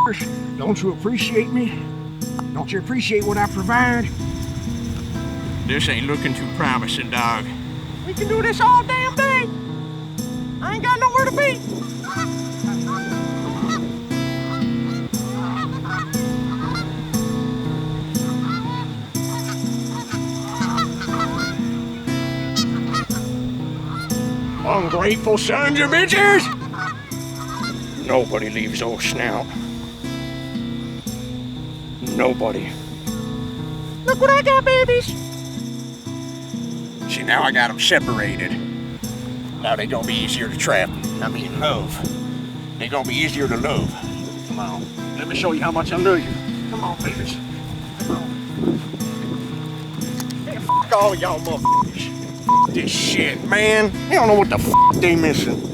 motherfuckers. Don't you appreciate me? Don't you appreciate what I provide? This ain't looking too promising, dog. We can do this all damn day. I ain't got nowhere to be. Ungrateful sons of bitches! Nobody leaves old Snout. Nobody. Look what I got, babies! See, now I got them separated. Now they gonna be easier to trap. I mean, love. They gonna be easier to love. Come on, let me show you how much I love you. Come on, babies. Come on. Man, fuck all of y'all motherfuckers. This shit, man. They don't know what the fuck they missing.